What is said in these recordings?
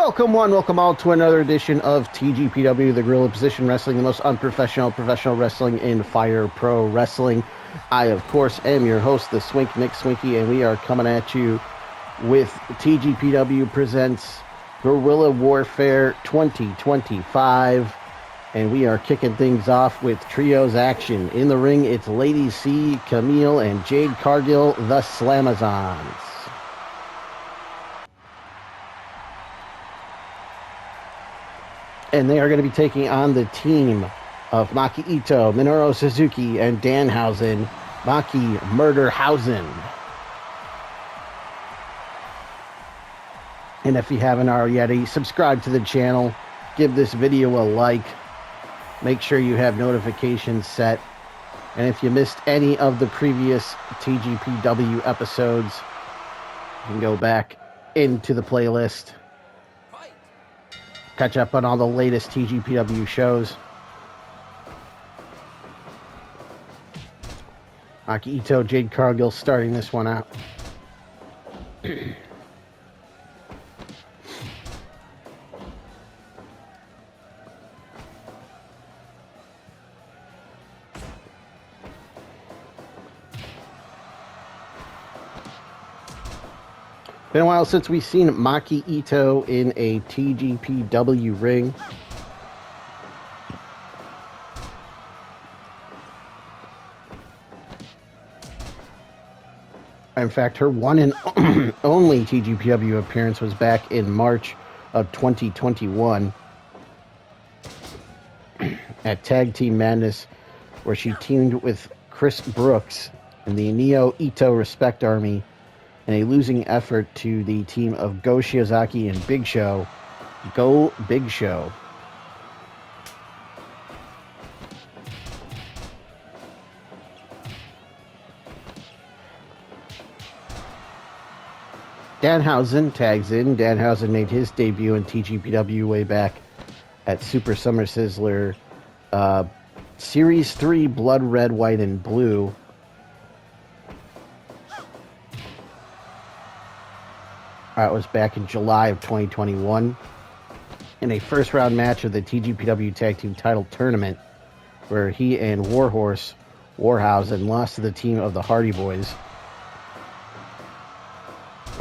Welcome one, welcome all to another edition of TGPW, the Guerrilla Position Wrestling, the most unprofessional professional wrestling in Fire Pro Wrestling. I, of course, am your host, the Swink McSwinky, and we are coming at you with TGPW Presents Guerrilla Warfare 2025. And we are kicking things off with trios action. In the ring, it's Lady C, Camille, and Jade Cargill, the Slamazons. And they are going to be taking on the team of Maki Ito, Minoru Suzuki, and Danhausen, Maki Murderhausen. And if you haven't already, subscribe to the channel, give this video a like, make sure you have notifications set. And if you missed any of the previous TGPW episodes, you can go back into the playlist. Catch up on all the latest TGPW shows. Maki Ito, Jade Cargill starting this one out. Been a while since we've seen Maki Ito in a TGPW ring. In fact, her one and only TGPW appearance was back in March of 2021 at Tag Team Madness, where she teamed with Chris Brooks in the Neo Ito Respect Army in a losing effort to the team of Go Shiozaki and Big Show. Go Big Show. Danhausen tags in. Danhausen made his debut in TGPW way back at Super Summer Sizzler Series 3 Blood Red, White, and Blue. It was back in July of 2021 in a first-round match of the TGPW Tag Team Title Tournament, where he and Warhorse Warhausen lost to the team of the Hardy Boys.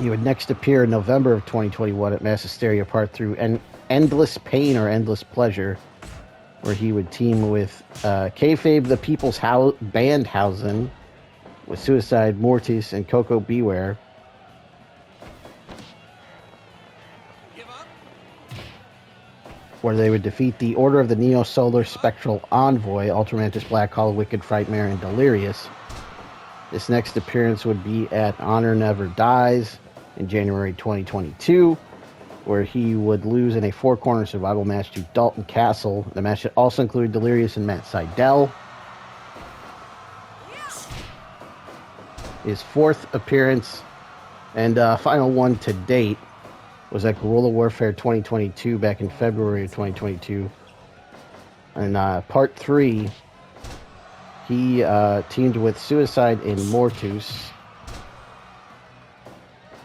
He would next appear in November of 2021 at Mass Hysteria Part 3 Endless Pain or Endless Pleasure, where he would team with Kayfabe the People's Bandhausen, with Suicide Mortis and Coco Beware. Where they would defeat the Order of the Neo-Solar Spectral Envoy, Ultramantis, Black Hall, Wicked Frightmare, and Delirious. This next appearance would be at Honor Never Dies in January 2022, where he would lose in a four-corner survival match to Dalton Castle. The match also included Delirious and Matt Seidel. His fourth appearance and final one to date was at Guerrilla Warfare 2022 back in February of 2022. And Part 3, he teamed with Suicide and Mortus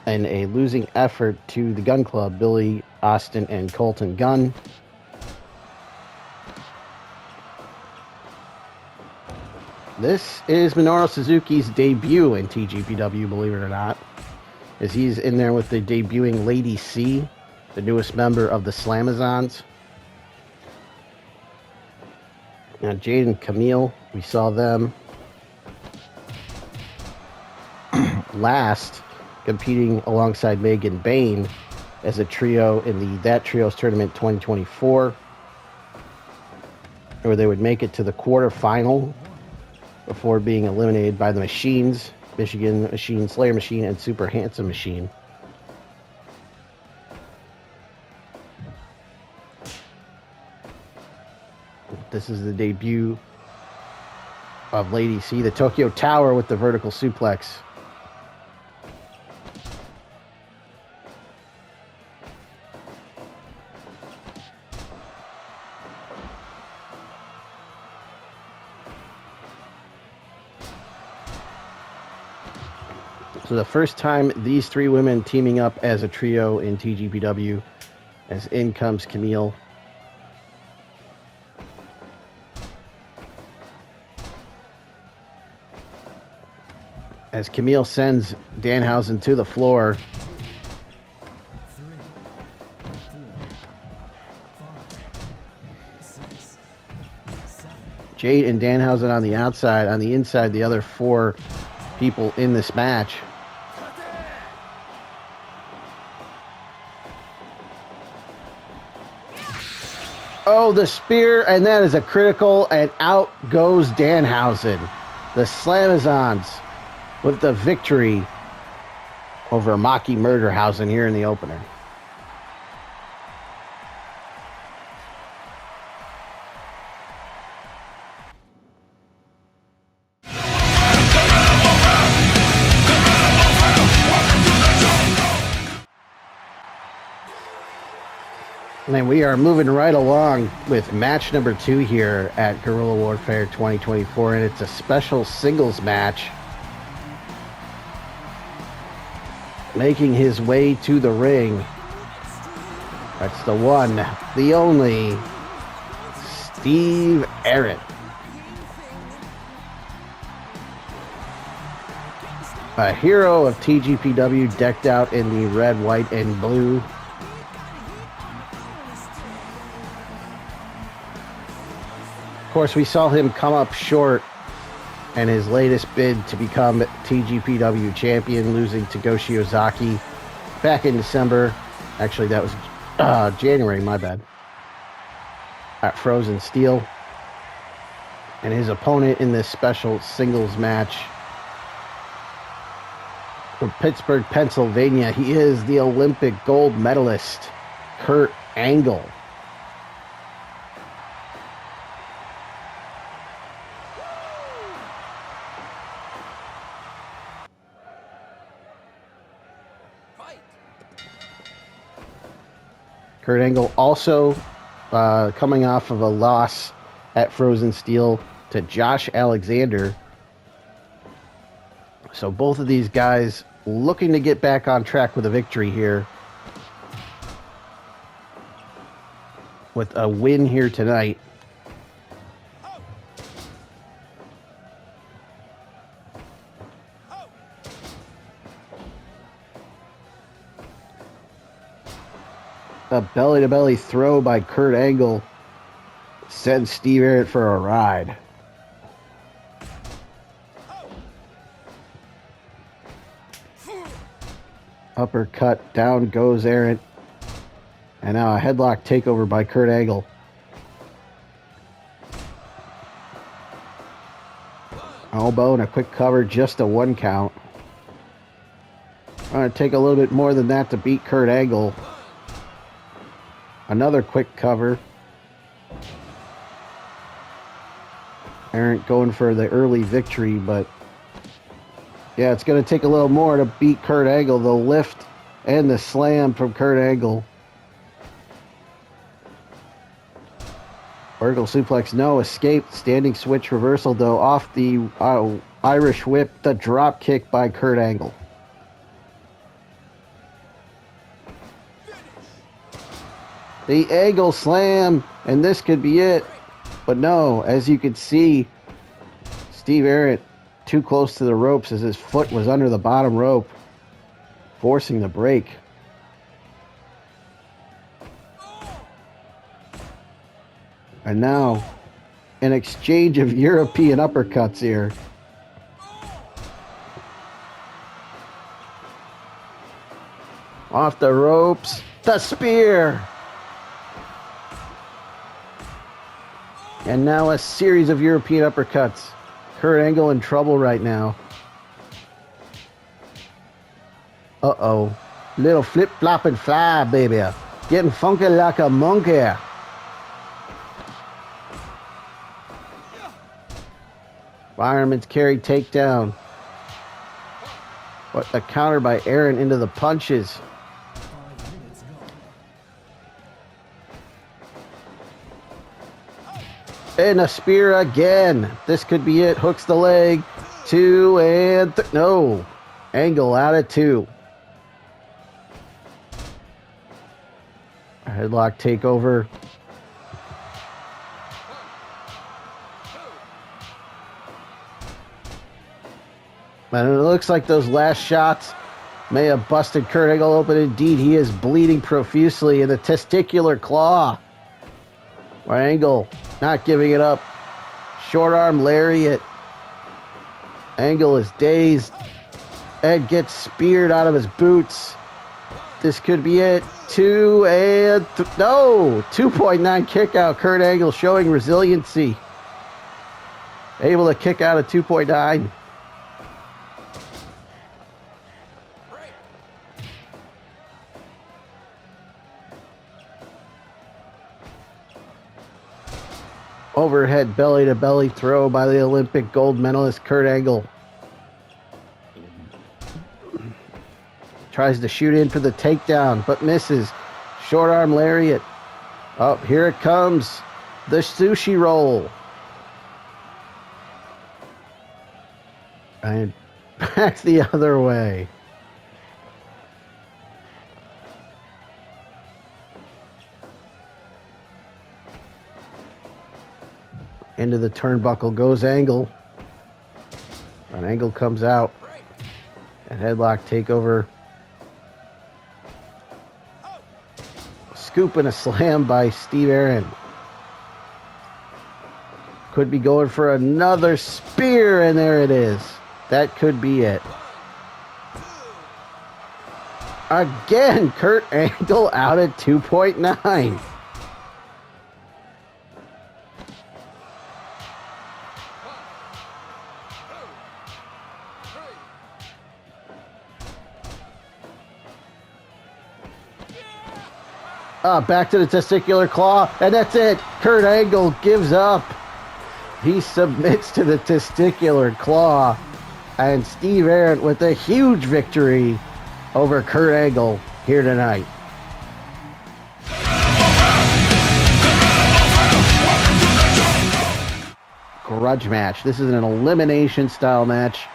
in a losing effort to the Gun Club, Billy Austin and Colton Gunn. This is Minoru Suzuki's debut in TGPW, believe it or not, as he's in there with the debuting Lady C, the newest member of the Slamazons. Now, Jade and Camille, we saw them last competing alongside Megan Bain as a trio in the That Trios Tournament 2024, where they would make it to the quarterfinal before being eliminated by the Machines, Michigan Machine, Slayer Machine, and Super Handsome Machine. This is the debut of Lady C, the Tokyo Tower with the vertical suplex. So the first time these three women teaming up as a trio in TGPW, As in comes Camille. As Camille sends Danhausen to the floor. Jade and Danhausen on the outside. On the inside, the other 4 people in this match. Oh, the spear, and that is a critical, and out goes Danhausen. The Slamazons with the victory over Maki Murderhausen here in the opener. And we are moving right along with match number 2 here at Guerrilla Warfare 2024, and it's a special singles match. Making his way to the ring, that's the one, the only, Steve Ahrendt. A hero of TGPW, decked out in the red, white, and blue. Of course, we saw him come up short in his latest bid to become TGPW champion, losing to Go Shiozaki back in December. Actually, that was January, my bad. At Frozen Steel. And his opponent in this special singles match from Pittsburgh, Pennsylvania, he is the Olympic gold medalist, Kurt Angle. Kurt Angle also coming off of a loss at Frozen Steel to Josh Alexander. So both of these guys looking to get back on track with a victory here. With a win here tonight. A belly-to-belly throw by Kurt Angle sends Steve Ahrendt for a ride. Uppercut, down goes Ahrendt. And now a headlock takeover by Kurt Angle. Elbow and a quick cover, just a 1 count. Going to take a little bit more than that to beat Kurt Angle. Another quick cover. Ahrendt going for the early victory, but yeah, it's going to take a little more to beat Kurt Angle. The lift and the slam from Kurt Angle. Vertical suplex, no escape. Standing switch reversal, though, off the Irish whip. The drop kick by Kurt Angle. The Angle slam, and this could be it. But no, as you can see, Steve Ahrendt too close to the ropes as his foot was under the bottom rope, forcing the break. And now, an exchange of European uppercuts here. Off the ropes, the spear. And now a series of European uppercuts. Kurt Angle in trouble right now. Uh-oh. Little flip, flop, and fly, baby. Getting funky like a monkey. Fireman's carry takedown. But a counter by Ahrendt into the punches. And a spear again. This could be it. Hooks the leg. 2 and no. Angle out at 2. Headlock takeover. And it looks like those last shots may have busted Kurt Angle open. Indeed, he is bleeding profusely in the testicular claw. Angle not giving it up. Short arm lariat. Angle is dazed. Ed gets speared out of his boots. This could be it. 2.9 kick out. Kurt Angle showing resiliency. Able to kick out a 2.9. Overhead belly-to-belly throw by the Olympic gold medalist Kurt Angle. Tries to shoot in for the takedown, but misses. Short arm lariat. Oh, here it comes. The sushi roll. And back the other way. Into the turnbuckle goes Angle. An Angle comes out. And headlock takeover. Scoop and a slam by Steve Ahrendt. Could be going for another spear, and there it is. That could be it. Again, Kurt Angle out at 2.9. Back to the testicular claw, and that's it. Kurt Angle gives up. He submits to the testicular claw, and Steve Ahrendt with a huge victory over Kurt Angle here tonight. Grudge match. This is an elimination style match,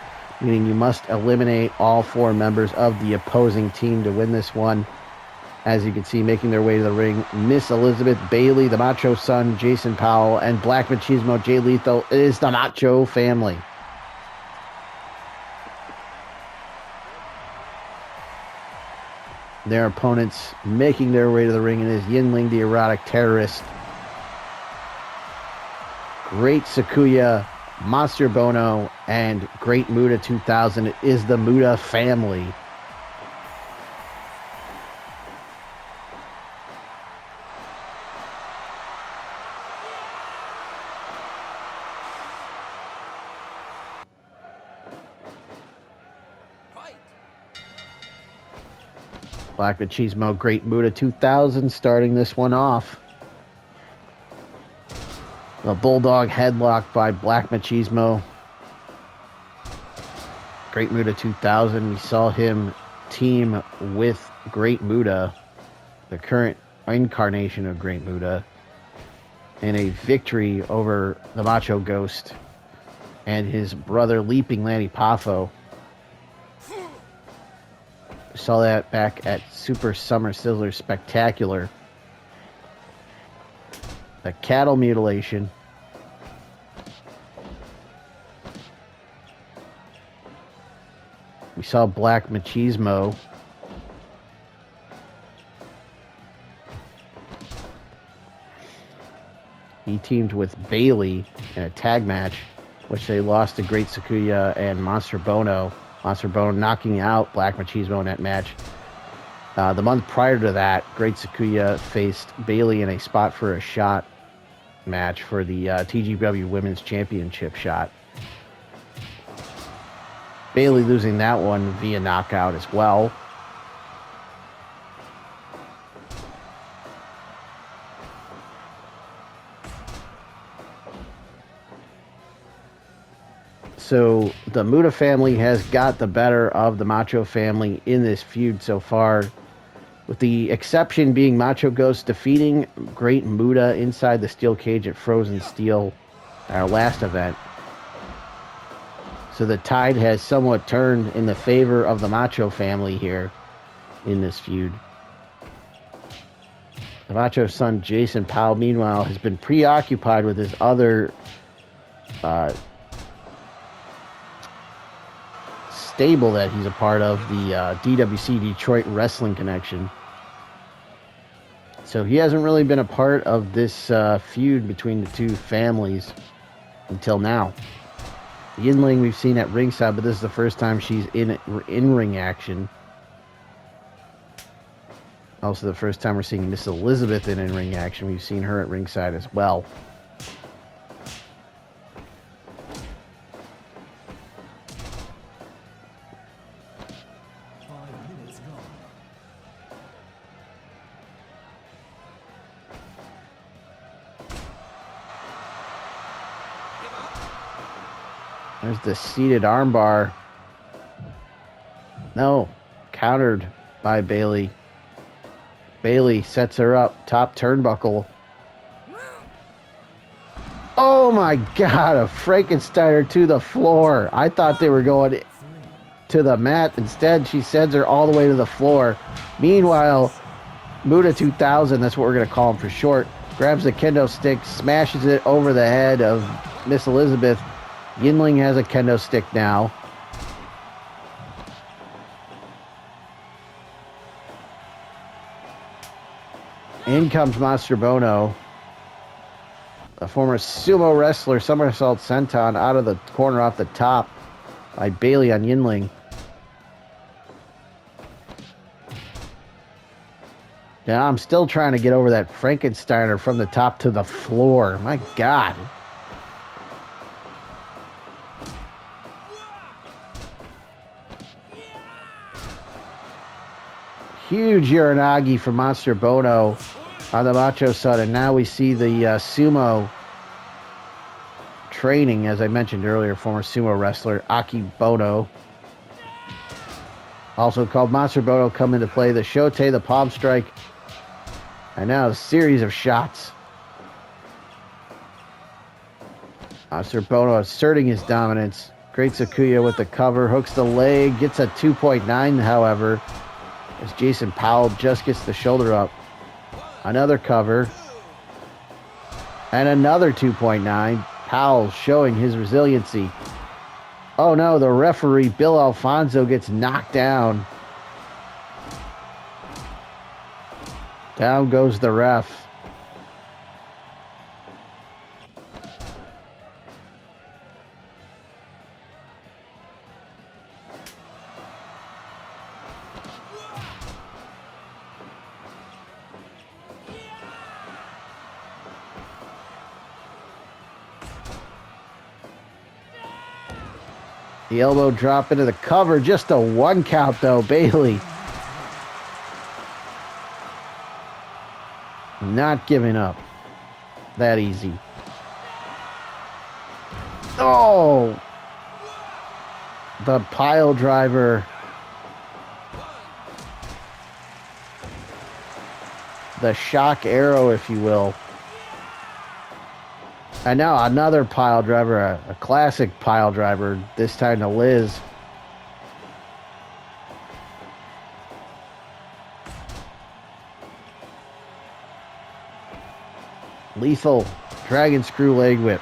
meaning you must eliminate all 4 members of the opposing team to win this one. As you can see, making their way to the ring, Miss Elizabeth, Bayley, the Macho Son, Jason Powell, and Black Machismo, Jay Lethal. It is the Macho family. Their opponents making their way to the ring, and is Yinling, the Erotic terrorist. Great Sakuya, Monster Bono, and Great Muta 2000. It is the Muta family. Black Machismo, Great Muta 2000 starting this one off. A Bulldog headlock by Black Machismo. Great Muta 2000, we saw him team with Great Muta, the current incarnation of Great Muta, in a victory over the Macho Ghost and his brother Leaping Lanny Poffo. Saw that back at Super Summer Sizzler Spectacular. The cattle mutilation. We saw Black Machismo. He teamed with Bayley in a tag match, which they lost to Great Sakuya and Monster Bono. Monster Bono knocking out Black Machismo in that match. The month prior to that, Great Sakuya faced Bayley in a spot for a shot match for the TGPW Women's Championship shot. Bayley losing that one via knockout as well. So the Muta family has got the better of the Macho family in this feud so far, with the exception being Macho Ghost defeating Great Muta inside the steel cage at Frozen Steel, our last event. So the tide has somewhat turned in the favor of the Macho family here in this feud. The Macho's son, Jason Powell, meanwhile, has been preoccupied with his other stable that he's a part of, the DWC Detroit Wrestling Connection. So he hasn't really been a part of this feud between the two families until now. Yinling we've seen at ringside, but this is the first time she's in ring action. Also the first time we're seeing Miss Elizabeth in ring action. We've seen her at ringside as well. There's the seated armbar. No, countered by Bayley. Bayley sets her up, top turnbuckle. Oh my God, a Frankensteiner to the floor. I thought they were going to the mat. Instead, she sends her all the way to the floor. Meanwhile, Muta 2000, that's what we're going to call him for short, grabs the kendo stick, smashes it over the head of Miss Elizabeth. Yinling has a kendo stick now. In comes Monster Bono, a former sumo wrestler, somersault senton out of the corner off the top by Bayley on Yinling. Now I'm still trying to get over that Frankensteiner from the top to the floor. My God. Huge Uranagi from Monster Bono on the Macho side, and now we see the sumo training, as I mentioned earlier, former sumo wrestler Aki Bono, also called Monster Bono, come into play. The Shote, the palm strike, and now a series of shots. Monster Bono asserting his dominance. Great Sakuya with the cover, hooks the leg, gets a 2.9, however, as Jason Powell just gets the shoulder up. Another cover. And another 2.9. Powell showing his resiliency. Oh no, the referee, Bill Alfonso, gets knocked down. Down goes the ref. The elbow drop into the cover. Just a 1 count, though. Bayley not giving up that easy. Oh! The pile driver. The shock arrow, if you will. And now another pile driver, a classic pile driver, this time to Liz. Lethal dragon screw leg whip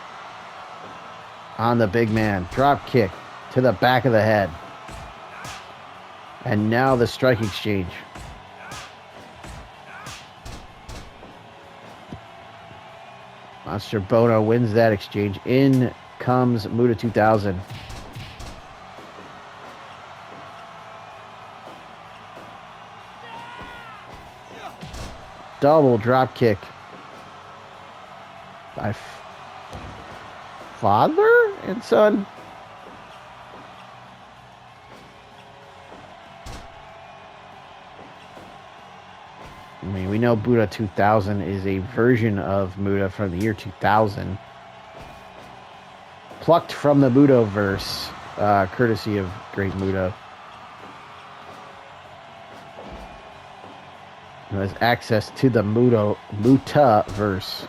on the big man. Drop kick to the back of the head. And now the strike exchange. Monster Bono wins that exchange. In comes Muta 2000. Double drop kick by father and son. I mean, we know Buddha 2000 is a version of Muta from the year 2000. Plucked from the Muta-verse, courtesy of Great Muta. Who has access to the Muta-verse.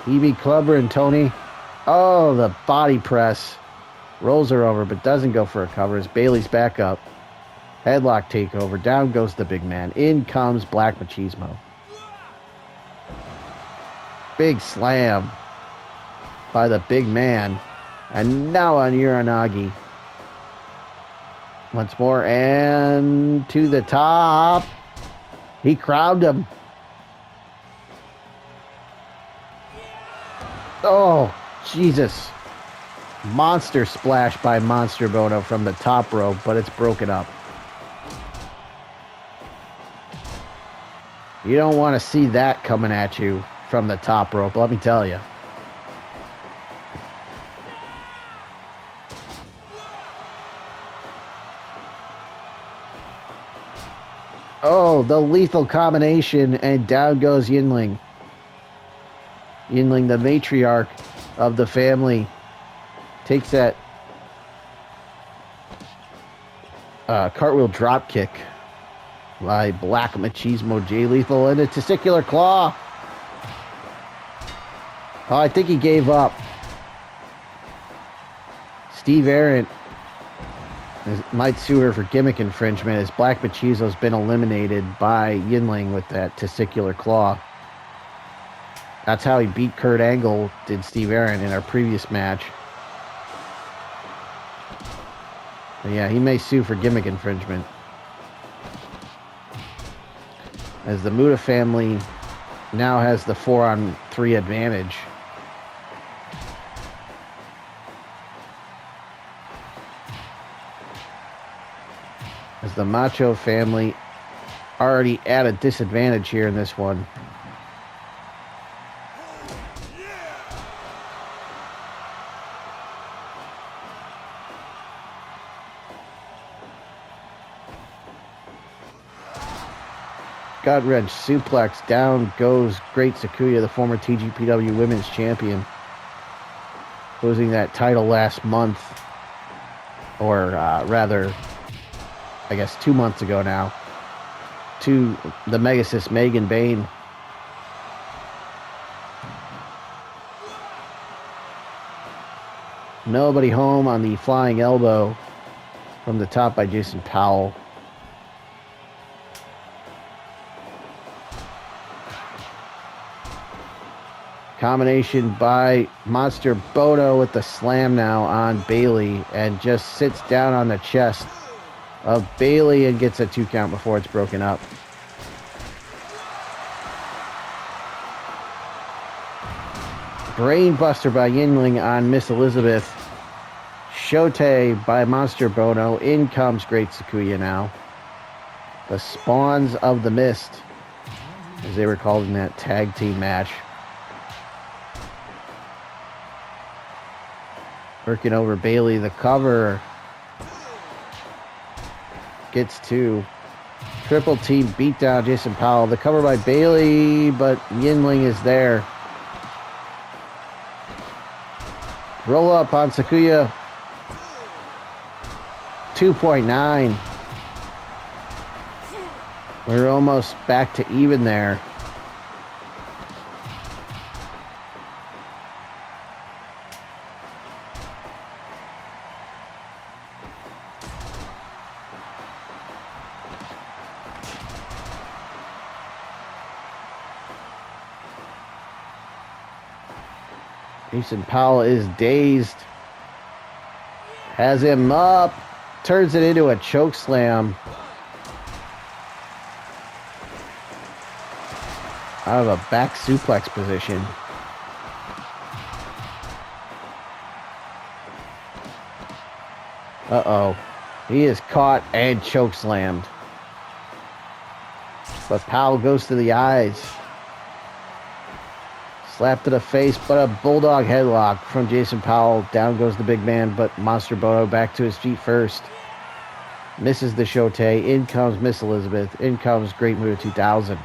He be clubbering, Tony. Oh, the body press. Rolls her over, but doesn't go for a cover as Bayley's back up. Headlock takeover. Down goes the big man. In comes Black Machismo. Big slam by the big man. And now on Uranagi. Once more, and to the top. He crowned him. Oh, Jesus. Monster splash by Monster Bono from the top rope, but it's broken up. You don't want to see that coming at you from the top rope, let me tell you. Oh, the lethal combination, and down goes Yinling. Yinling, the matriarch of the family, takes that cartwheel drop kick by Black Machismo J Lethal, and a testicular claw. Oh, I think he gave up. Steve Ahrendt might sue her for gimmick infringement as Black Machismo's been eliminated by Yinling with that testicular claw. That's how he beat Kurt Angle, did Steve Ahrendt in our previous match. But yeah, he may sue for gimmick infringement. As the Muta family now has the 4-on-3 advantage. As the Macho family already at a disadvantage here in this one. Gut wrench suplex. Down goes Great Sakuya, the former TGPW Women's Champion, losing that title last month, or rather, I guess 2 months ago now, to the Megasis Megan Bayne. Nobody home on the flying elbow from the top by Jason Powell. Combination by Monster Bono with the slam now on Bayley, and just sits down on the chest of Bayley and gets a 2 count before it's broken up. Brainbuster by Yinling on Miss Elizabeth. Shote by Monster Bono. In comes Great Sakuya now. The Spawns of the Mist, as they were called in that tag team match. Working over Bayley, the cover. Gets 2. Triple team beat down Jason Powell. The cover by Bayley, but Yinling is there. Roll up on Sakuya. 2.9. We're almost back to even there. Jason Powell is dazed. Has him up. Turns it into a choke slam. Out of a back suplex position. Uh-oh. He is caught and choke slammed. But Powell goes to the eyes. Slap to the face, but a bulldog headlock from Jason Powell. Down goes the big man, but Monster Bono back to his feet first. Misses the Shote. In comes Miss Elizabeth. In comes Great Muta 2000.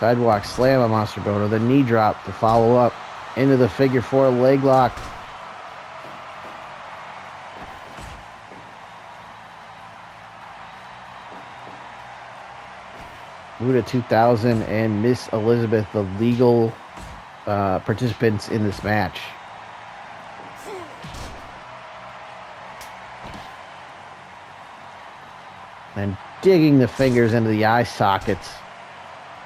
Sidewalk slam on Monster Bono. The knee drop to follow up into the figure 4 leg lock. Muta 2000 and Miss Elizabeth, the legal participants in this match. And digging the fingers into the eye sockets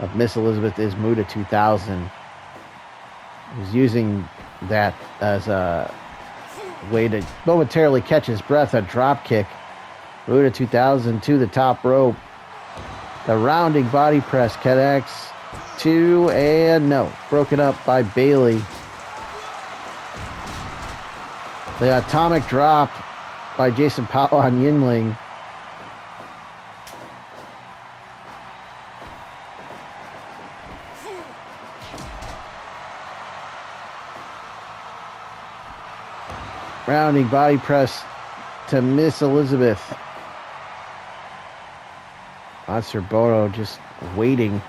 of Miss Elizabeth is Muta 2000. He's using that as a way to momentarily catch his breath, a drop kick. Muta 2000 to the top rope. The rounding body press connects. 2 and no. Broken up by Bayley. The atomic drop by Jason Powell on Yinling. Rounding body press to Miss Elizabeth. Monster Bono just waiting.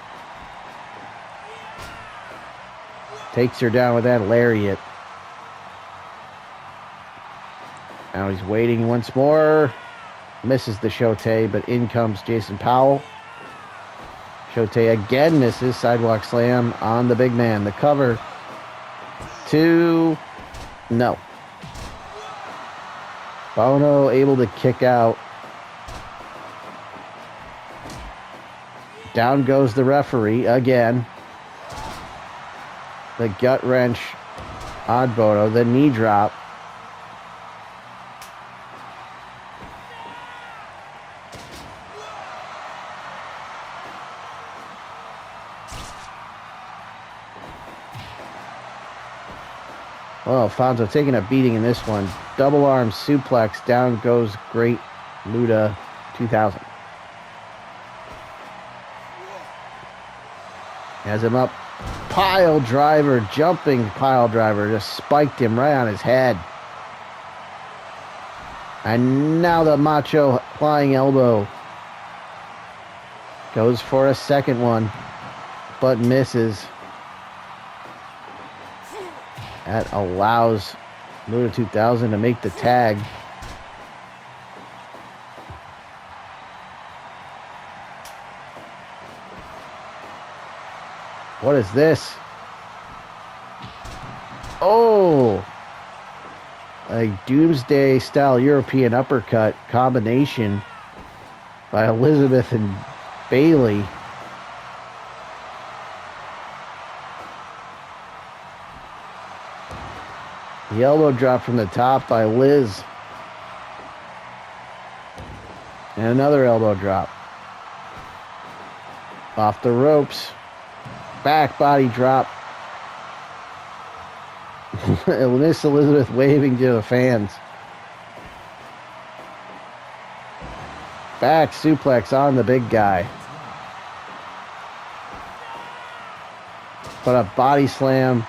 Takes her down with that lariat. Now he's waiting once more. Misses the Shote, but in comes Jason Powell. Shote again misses. Sidewalk slam on the big man. The cover. 2. No. Bono able to kick out. Down goes the referee again. The gut wrench on Bono. The knee drop. Well, Alfonso taking a beating in this one. Double arm suplex. Down goes Great Muta 2000. Has him up. Pile driver. Jumping pile driver. Just spiked him right on his head. And now the Macho flying elbow. Goes for a second one. But misses. That allows Muta 2000 to make the tag. What is this? Oh! A Doomsday style European uppercut combination by Elizabeth and Bayley. The elbow drop from the top by Liz. And another elbow drop. Off the ropes. Back body drop. Miss Elizabeth waving to the fans. Back suplex on the big guy. But a body slam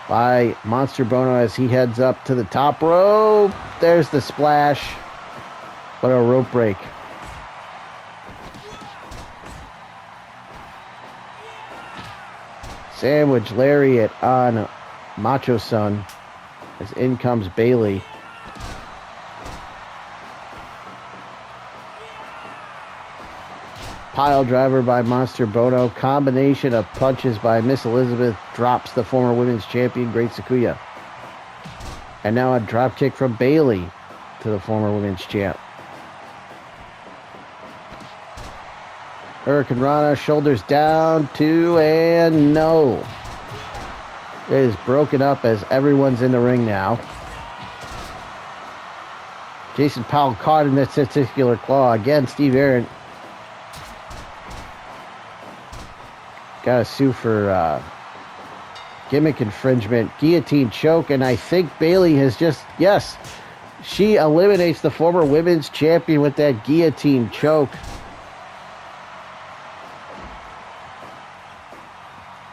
by Monster Bono as he heads up to the top rope. There's the splash. What a rope break. Sandwich lariat on Macho Son as in comes Bayley. Pile driver by Monster Bono. Combination of punches by Miss Elizabeth drops the former women's champion, Great Sakuya. And now a drop kick from Bayley to the former women's champ. Hurricane Rana, shoulders down, 2 and no. It is broken up as everyone's in the ring now. Jason Powell caught in that testicular claw. Again, Steve Ahrendt got to sue for gimmick infringement. Guillotine choke, and I think Bayley has just, yes, she eliminates the former women's champion with that guillotine choke.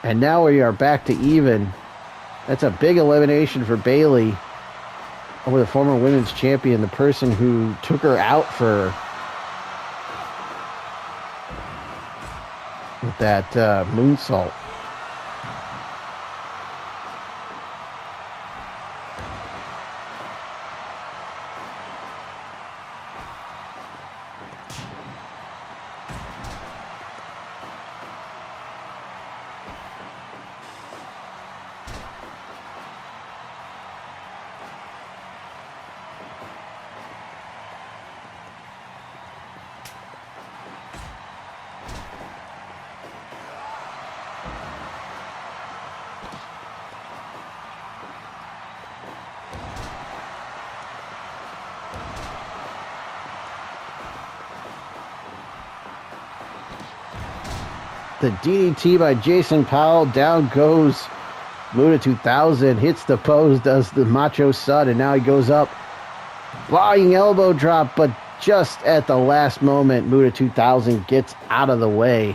And now we are back to even. That's a big elimination for Bayley over the former women's champion, the person who took her out for with that moonsault. The DDT by Jason Powell. Down goes Muta 2000. Hits the pose, does the Macho Son, and now he goes up. Flying elbow drop, but just at the last moment, Muta 2000 gets out of the way.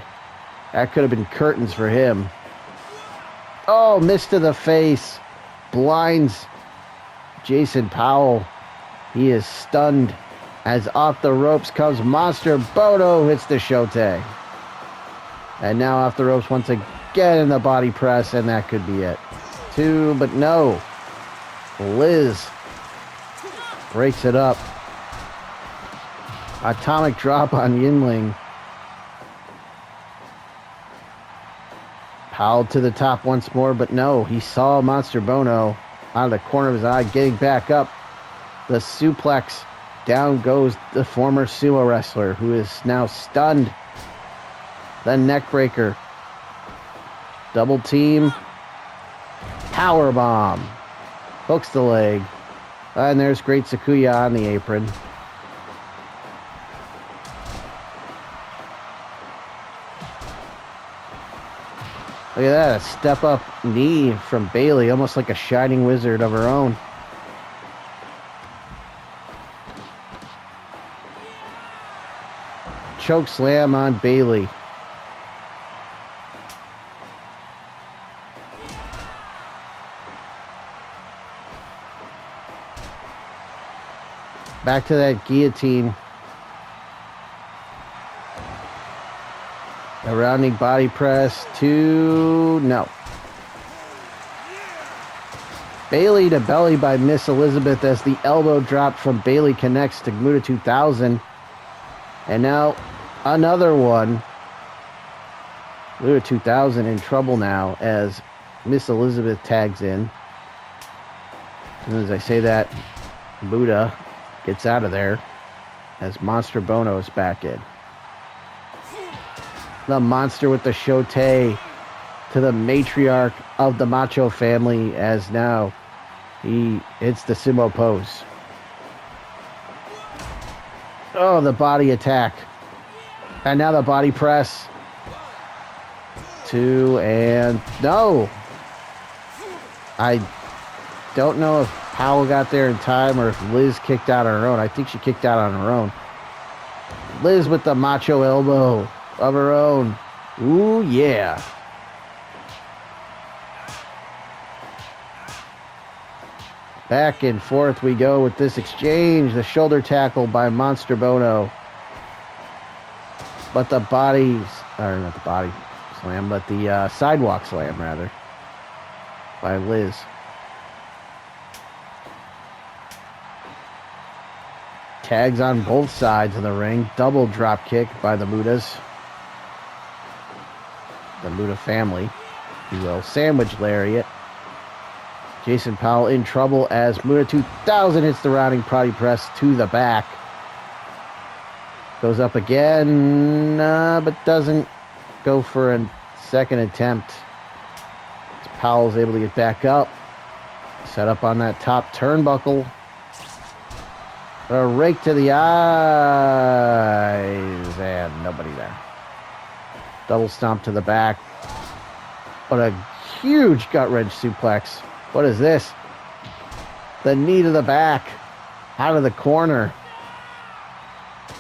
That could have been curtains for him. Oh, missed to the face. Blinds Jason Powell. He is stunned as off the ropes comes Monster. Bono hits the shote. And now off the ropes once again in the body press, and that could be it. Two, but no. Liz breaks it up. Atomic drop on Yinling. Powell to the top once more, but no. He saw Monster Bono out of the corner of his eye, getting back up. The suplex. Down goes the former sumo wrestler, who is now stunned. The neck breaker. Double team. Power bomb. Hooks the leg. And there's Great Sakuya on the apron. Look at that, a step up knee from Bayley, almost like a shining wizard of her own. Choke slam on Bayley. Back to that guillotine. A rounding body press to... no. Bayley to belly by Miss Elizabeth as the elbow drop from Bayley connects to Muta 2000. And now another one. Muta 2000 in trouble now as Miss Elizabeth tags in. And as I say that, Muta gets out of there as Monster Bono is back in. The Monster with the shote to the matriarch of the Macho family as now he hits the sumo pose. Oh, the body attack. And now the body press. Two and no. I don't know if Powell got there in time or if Liz kicked out on her own. I think she kicked out on her own. Liz with the Macho elbow of her own. Ooh, yeah. Back and forth we go with this exchange. The shoulder tackle by Monster Bono. But the body, or not the body slam, but the sidewalk slam, rather, by Liz. Tags on both sides of the ring. Double drop kick by the Mutas. The Muta family, if you will. Sandwich lariat. Jason Powell in trouble as Muta 2000 hits the rounding body press to the back. Goes up again, but doesn't go for a second attempt. As Powell's able to get back up. Set up on that top turnbuckle. A rake to the eyes, and nobody there. Double stomp to the back. What a huge gut wrench suplex. What is this? The knee to the back. Out of the corner.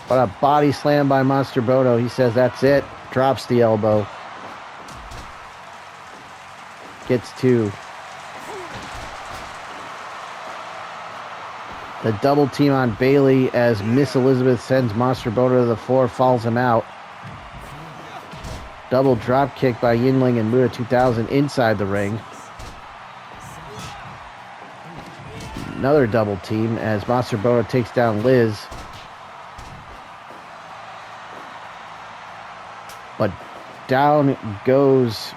What a body slam by Monster Bono. He says that's it. Drops the elbow. Gets two. The double team on Bayley as Miss Elizabeth sends Monster Bono to the floor, falls him out. Double drop kick by Yinling and Muta 2000 inside the ring. Another double team as Monster Bono takes down Liz. But down goes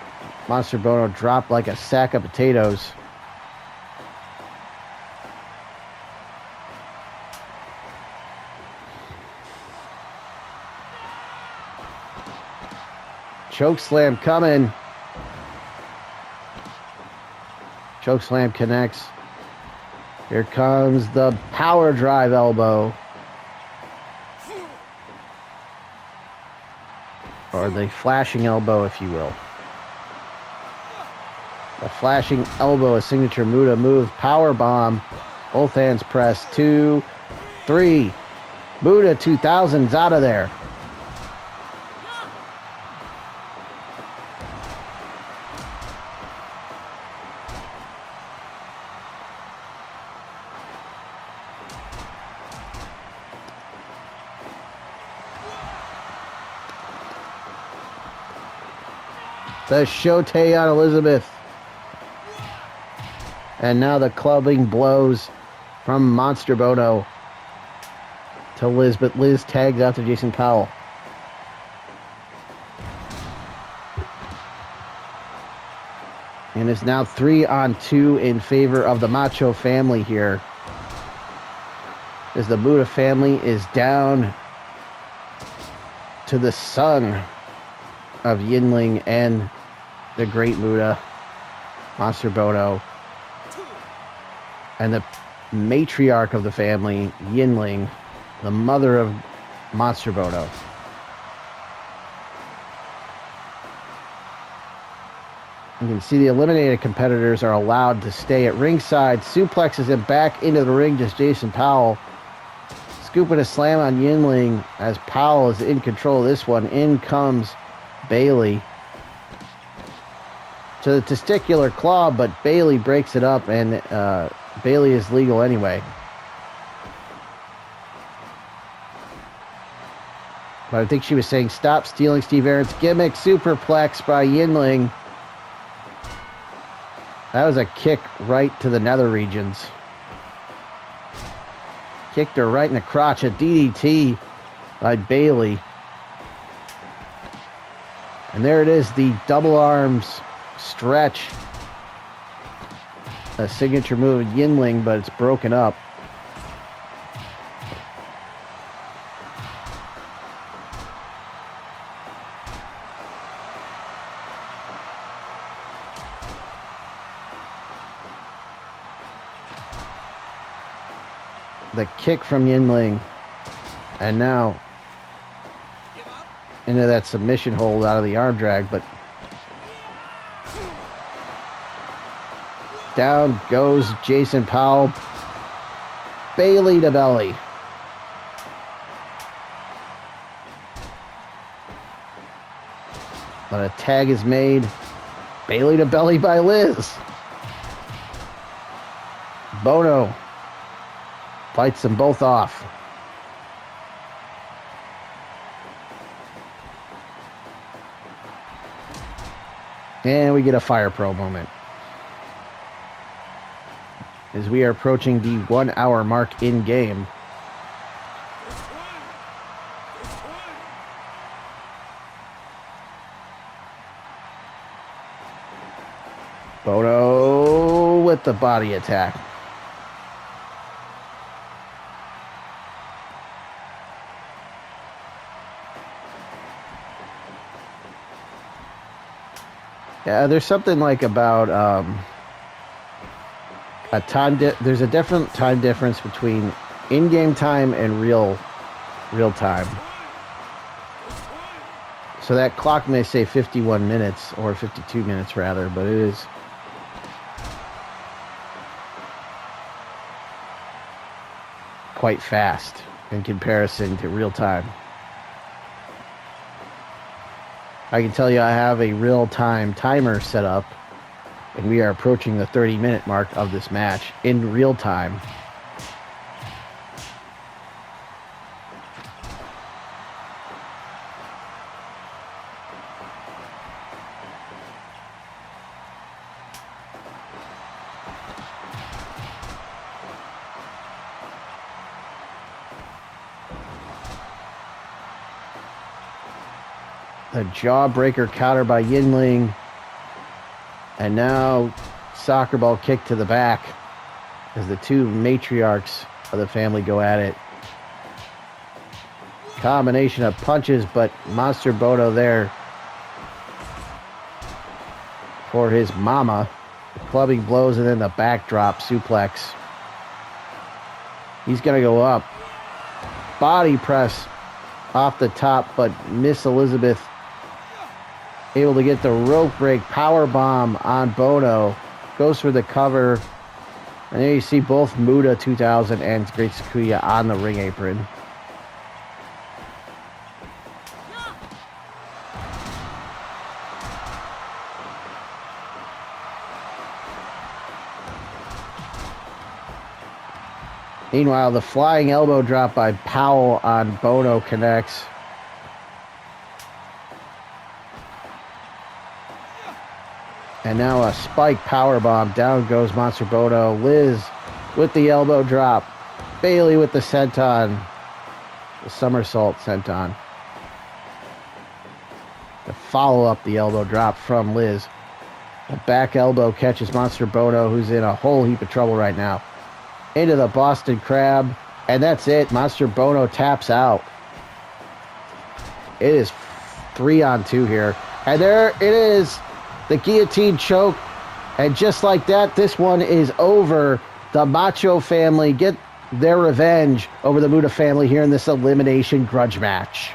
Monster Bono, dropped like a sack of potatoes. Choke slam coming. Choke slam connects. Here comes the power drive elbow. or the flashing elbow, if you will. A flashing elbow, a signature Muta move, power bomb, both hands pressed, 2, 3. Muta 2000's out of there. The Shote on Elizabeth. And now the clubbing blows from Monster Bono to Liz, but Liz tags out to Jason Powell. And it's now 3-on-2 in favor of the Macho family here, as the Muta family is down to the son of Yinling and the great Muta, Monster Bono, and the matriarch of the family, Yinling, the mother of Monster Bono. You can see the eliminated competitors are allowed to stay at ringside. Suplexes him back into the ring, just Jason Powell. Scooping a slam on Yinling as Powell is in control of this one. In comes Bayley to the testicular claw, but Bayley breaks it up, and Bayley is legal anyway. But I think she was saying, stop stealing Steve Ahrendt gimmick. Superplex by Yinling. That was a kick right to the nether regions. Kicked her right in the crotch. A DDT by Bayley. And there it is, the double arms stretch. A signature move of Yinling, but it's broken up. The kick from Yinling. And now into that submission hold out of the arm drag, but down goes Jason Powell. Bayley to belly. But a tag is made. Bayley to belly by Liz. Bono fights them both off. And we get a Fire Pro moment, as we are approaching the 1 hour mark in game. Bono with the body attack. Yeah, there's something like about a time. There's a different time difference between in-game time and real time. So that clock may say 51 minutes or 52 minutes rather, but it is quite fast in comparison to real time. I can tell you I have a real-time timer set up, and we are approaching the 30-minute mark of this match in real time. The jawbreaker counter by Yinling. And now soccer ball kick to the back as the two matriarchs of the family go at it. Combination of punches, but Monster Bono there for his mama. The clubbing blows and then the backdrop suplex. He's going to go up. Body press off the top, but Miss Elizabeth able to get the rope break, power bomb on Bono, goes for the cover, and there you see both Muta 2000 and Great Sakuya on the ring apron. Meanwhile, the flying elbow drop by Powell on Bono connects. And now a spike powerbomb. Down goes Monster Bono. Liz with the elbow drop. Bayley with the senton. The somersault senton. To follow up the elbow drop from Liz. A back elbow catches Monster Bono, who's in a whole heap of trouble right now. Into the Boston Crab. And that's it. Monster Bono taps out. It is 3-on-2 here. And there it is. The guillotine choke. And just like that, this one is over. The Macho family get their revenge over the Muta family here in this elimination grudge match.